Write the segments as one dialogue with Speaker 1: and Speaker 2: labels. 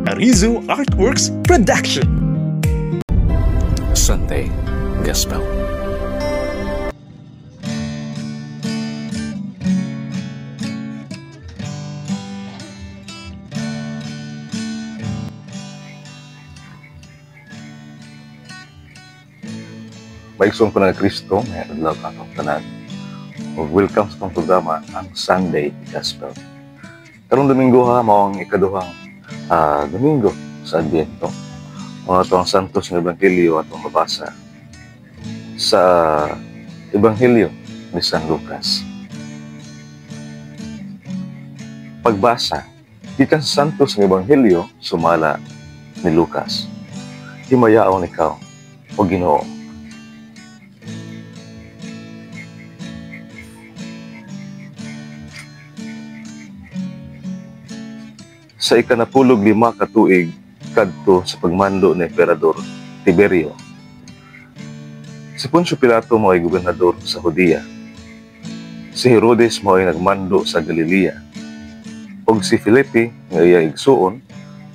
Speaker 1: Arizo Artworks Production.
Speaker 2: Sunday Gospel.
Speaker 3: Maigsoon ko na Kristo, may adlaw atong tanan. Welcome sa itong programa, ang Sunday Gospel. Karong Domingo ha, maong ikaduhang Domingo sa Advento. Mga ito ang Santos ng Ebanghelyo atong mabasa sa Ebanghelyo ni San Lucas. Pagbasa, gikan sa Santos ng Ebanghelyo, sumala ni Lucas. Himayaon ikaw, o Ginoo. Sa ikanapulog 5 ka tuig kadto sa pagmando ni Emperador Tiberio, si Poncio Pilato mo'y gobernador sa Judea, si Herodes mo'y nagmando sa Galilea, ug si Felipe nga iya igsuon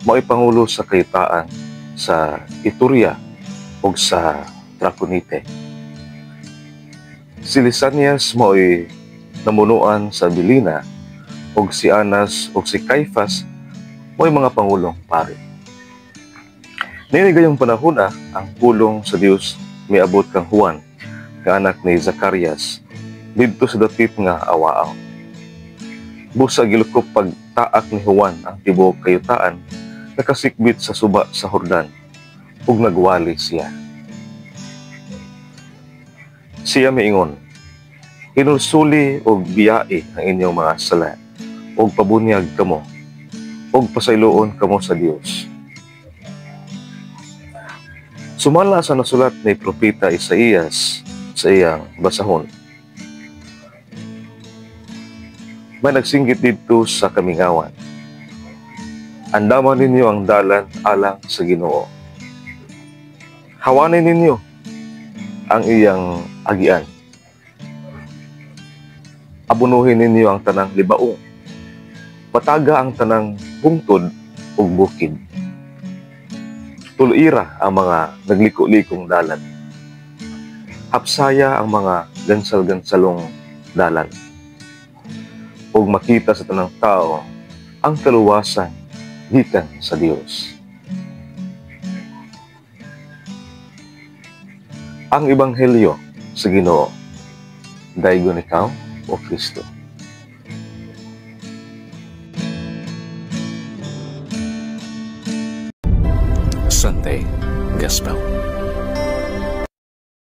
Speaker 3: mo'y pangulo sa kayutaan sa Iturea ug sa Traconite. Si Lisanias mo'y namunuan sa Bilina, ug si Anas ug si Caifas mo'y mga pangulong pari. Ninigayong panahon ang pulong sa Dios miabot kang Juan, nga anak ni Zacarias, didto sa dapit nga awaaw. Busa gilukop pagtaak ni Juan ang tibuok kayutaan, nakasikbit sa suba sa Jordan, ug nagwali siya. Siya miingon, "Hinulsuli og biyae ang inyong mga sala, ug pabunyag kamo, ug pasayloon kamo sa Dios." Sumala sa nasulat ni Propeta Isaías sa iyang basahon. May nagsinggit dito sa kamingawan, "Andaman ninyo ang dalan alang sa Ginoo. Hawanin ninyo ang iyang agian. Abunuhin ninyo ang tanang libaong. Pataga ang tanang bungtod ug bukid. Tuluira ang mga nagliko-likong dalan. Hapsaya ang mga gansal-gansalong dalan. Ug makita sa tanang tao ang kaluwasan gikan sa Dios." Ang Ebanghelyo sa Ginoo. Daygon ikaw, o Kristo.
Speaker 2: Sunday Gospel.